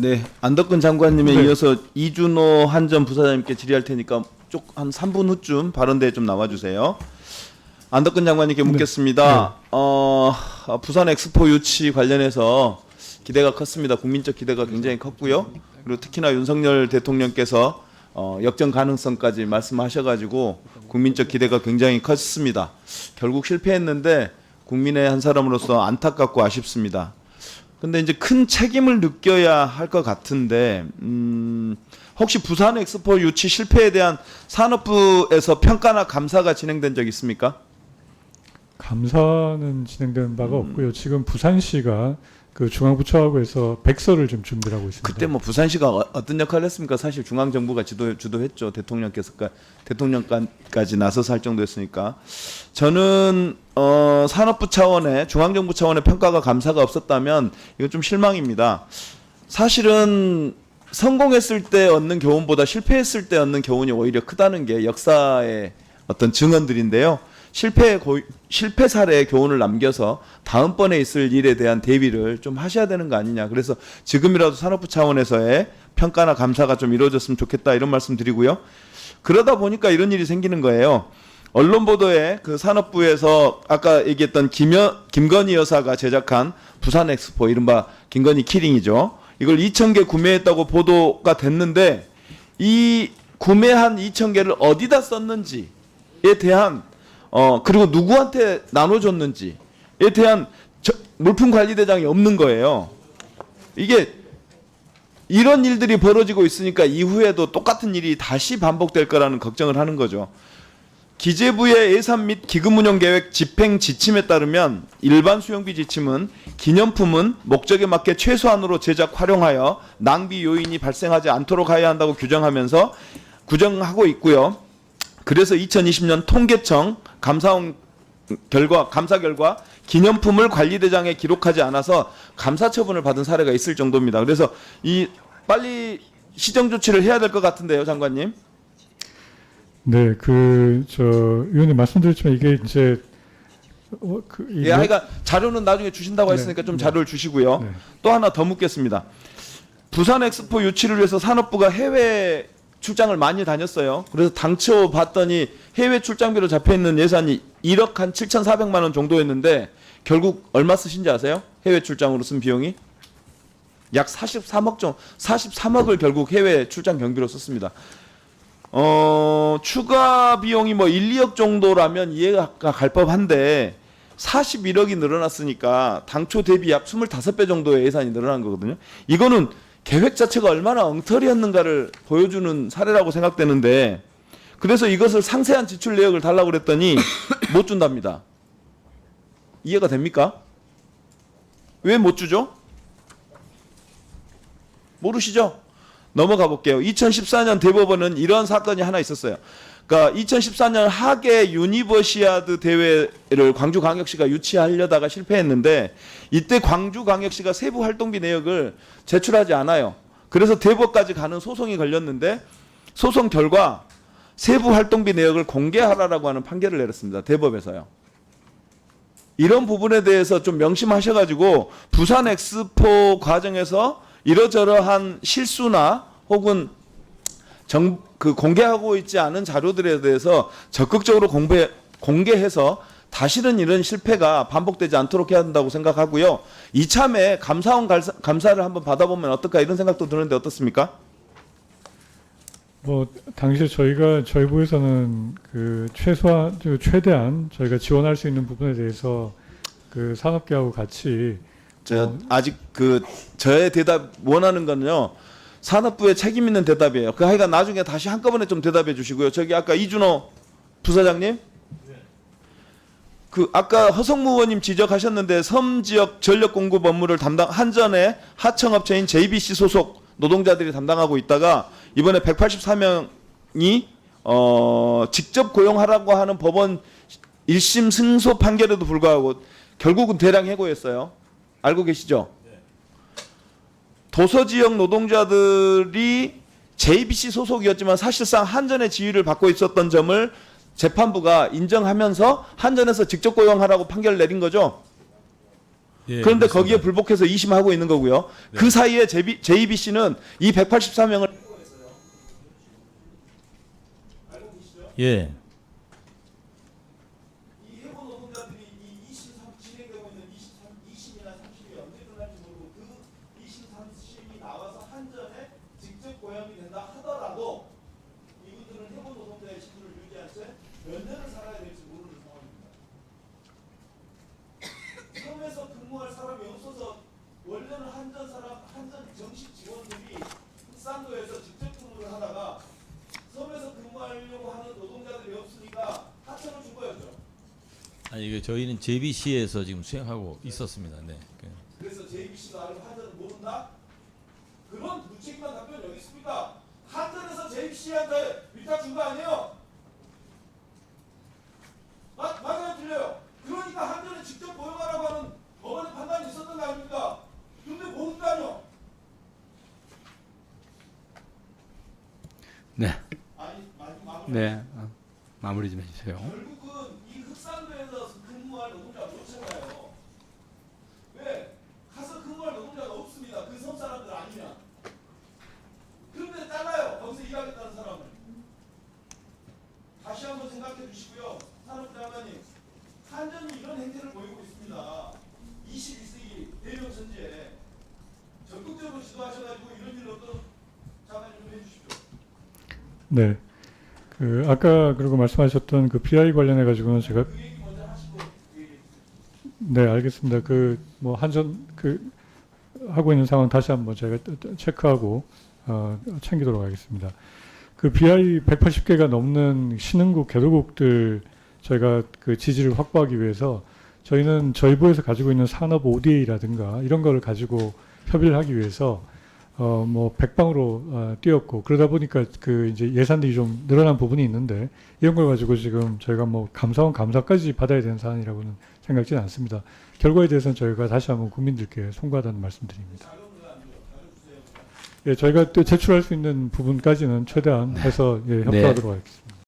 네, 안덕근 장관님에 네. 이어서 이준호 한전 부사장님께 질의할 테니까 쭉 한 3분 후쯤 발언대에 좀 나와주세요. 안덕근 장관님께 묻겠습니다. 부산 엑스포 유치 관련해서 기대가 컸습니다. 국민적 기대가 굉장히 컸고요. 그리고 특히나 윤석열 대통령께서 역전 가능성까지 말씀하셔가지고 국민적 기대가 굉장히 컸습니다. 결국 실패했는데 국민의 한 사람으로서 안타깝고 아쉽습니다. 근데 이제 큰 책임을 느껴야 할 것 같은데 혹시 부산 엑스포 유치 실패에 대한 산업부에서 평가나 감사가 진행된 적 있습니까? 감사는 진행된 바가 없고요. 지금 부산시가 그 중앙부처하고 해서 백서를 좀 준비를 하고 있습니다. 그때 뭐 부산시가 어떤 역할을 했습니까? 사실 중앙정부가 주도했죠. 대통령까지 나서서 할 정도였으니까. 저는 산업부 차원의 중앙정부 차원의 평가가 감사가 없었다면 이건 좀 실망입니다. 사실은 성공했을 때 얻는 교훈보다 실패했을 때 얻는 교훈이 오히려 크다는 게 역사의 어떤 증언들인데요. 실패 사례의 교훈을 남겨서 다음번에 있을 일에 대한 대비를 좀 하셔야 되는 거 아니냐. 그래서 지금이라도 산업부 차원에서의 평가나 감사가 좀 이루어졌으면 좋겠다 이런 말씀 드리고요. 그러다 보니까 이런 일이 생기는 거예요. 언론 보도에 그 산업부에서 아까 얘기했던 김건희 여사가 제작한 부산 엑스포 이른바 김건희 키링이죠. 이걸 2,000개 구매했다고 보도가 됐는데 이 구매한 2,000개를 어디다 썼는지에 대한 그리고 누구한테 나눠줬는지에 대한 물품관리대장이 없는 거예요. 이게 이런 일들이 벌어지고 있으니까 이후에도 똑같은 일이 다시 반복될 거라는 걱정을 하는 거죠. 기재부의 예산 및 기금운용계획 집행 지침에 따르면 일반 수용비 지침은 기념품은 목적에 맞게 최소한으로 제작 활용하여 낭비 요인이 발생하지 않도록 해야 한다고 규정하고 있고요. 그래서 2020년 통계청 감사 결과 기념품을 관리대장에 기록하지 않아서 감사 처분을 받은 사례가 있을 정도입니다. 그래서 빨리 시정 조치를 해야 될 것 같은데요, 장관님. 네, 의원님 말씀드렸지만 이게 이제 예, 하여간 자료는 나중에 주신다고 했으니까 좀 자료를 주시고요. 네. 또 하나 더 묻겠습니다. 부산 엑스포 유치를 위해서 산업부가 해외 출장을 많이 다녔어요. 그래서 당초 봤더니 해외 출장비로 잡혀있는 예산이 1억 한 7,400만 원 정도였는데 결국 얼마 쓰신지 아세요? 해외 출장으로 쓴 비용이? 약 43억을 결국 해외 출장 경비로 썼습니다. 추가 비용이 뭐 1, 2억 정도라면 이해가 갈 법한데 41억이 늘어났으니까 당초 대비 약 25배 정도의 예산이 늘어난 거거든요. 이거는 계획 자체가 얼마나 엉터리였는가를 보여주는 사례라고 생각되는데 그래서 이것을 상세한 지출 내역을 달라고 그랬더니 못 준답니다. 이해가 됩니까? 왜 못 주죠? 모르시죠? 넘어가 볼게요. 2014년 대법원은 이런 사건이 하나 있었어요. 그러니까 2014년 하계 유니버시아드 대회를 광주광역시가 유치하려다가 실패했는데 이때 광주광역시가 세부 활동비 내역을 제출하지 않아요. 그래서 대법까지 가는 소송이 걸렸는데 소송 결과 세부 활동비 내역을 공개하라라고 하는 판결을 내렸습니다. 대법에서요. 이런 부분에 대해서 좀 명심하셔가지고 부산 엑스포 과정에서 이러저러한 실수나 혹은 공개하고 있지 않은 자료들에 대해서 적극적으로 공개해서 다시는 이런 실패가 반복되지 않도록 해야 한다고 생각하고요. 이참에 감사원 감사를 한번 받아보면 어떨까 이런 생각도 드는데 어떻습니까? 당시에 저희 부에서는 최대한 저희가 지원할 수 있는 부분에 대해서 산업계하고 같이 아직 저의 대답 원하는 거는요. 산업부의 책임 있는 대답이에요. 하여간 나중에 다시 한꺼번에 좀 대답해 주시고요. 저기 아까 이준호 부사장님, 아까 허성무 의원님 지적하셨는데 섬 지역 전력 공급 업무를 한전의 하청업체인 JBC 소속 노동자들이 담당하고 있다가 이번에 184명이 직접 고용하라고 하는 법원 1심 승소 판결에도 불구하고 결국은 대량 해고했어요. 알고 계시죠? 도서지역 노동자들이 JBC 소속이었지만 사실상 한전의 지위를 받고 있었던 점을 재판부가 인정하면서 한전에서 직접 고용하라고 판결을 내린 거죠. 예, 그런데 그렇습니다. 거기에 불복해서 2심하고 있는 거고요. 네. 그 사이에 JBC는 이 184명을 예. 이 해고 노동자들이 이 2심 진행되고 있는 2심이나 3심이 언제 끝날지 모르고 그 2심 3심이 나와서 한전에 직접 고용이 된다 하더라도 이분들은 해고 노동자의 신분을 유지할 때 몇 년을 살아야 될지 모르는 상황입니다. 섬에서 근무할 사람이 없어서 원래는 한전 정식 직원들이 흑산도에서 직접 근무를 하다가 섬에서 근무하려고 하는 노동자들이 없으니까 하청을 준 거였죠. 아니 이게 저희는 JBC에서 지금 수행하고 있었습니다. 네. 그래서 JBC가 알고 한전은 모른다? 그런 무책임한 답변이 여기 있습니까? 한전에서 JBC한테 위탁 준 거 아니에요? 맞아요, 틀려요. 그러니까 한전에 직접 고용하라고 하는 법원의 판단이 있었던 거 아닙니까? 근데 모른다뇨? 네, 아니, 마무리. 네, 마무리 좀 해주세요. 결국은 이 흑산도에서 근무할 노동자가 놓쳐가요. 왜? 가서 근무할 노동자가 없습니다. 그 섬 사람들 아니면. 그런데 잘라요. 거기서 일하겠다는 사람을. 다시 한번 생각해 주시고요. 산업부 장관님, 한전이 이런 행태를 보이고 있습니다. 21세기 대명선지에 적극적으로 지도하셔가지고 이런 일을 어떤 장관님 좀 해주십시오. 네. 그 아까 그리고 말씀하셨던 그 BI 관련해 가지고는 제가 그 얘기 먼저 하시고 그 얘기. 네, 알겠습니다. 그 뭐 한전 그 하고 있는 상황 다시 한번 제가 체크하고 챙기도록 하겠습니다. 그 BI 180개가 넘는 신흥국 개도국들 저희가 그 지지를 확보하기 위해서 저희는 저희 부에서 가지고 있는 산업 ODA라든가 이런 거를 가지고 협의를 하기 위해서 뭐 백방으로 뛰었고 그러다 보니까 그 이제 예산들이 좀 늘어난 부분이 있는데 이런 걸 가지고 지금 저희가 뭐 감사원 감사까지 받아야 되는 사안이라고는 생각지는 않습니다. 결과에 대해서는 저희가 다시 한번 국민들께 송구하다는 말씀드립니다. 예, 저희가 또 제출할 수 있는 부분까지는 최대한 해서 예, 협조하도록 하겠습니다.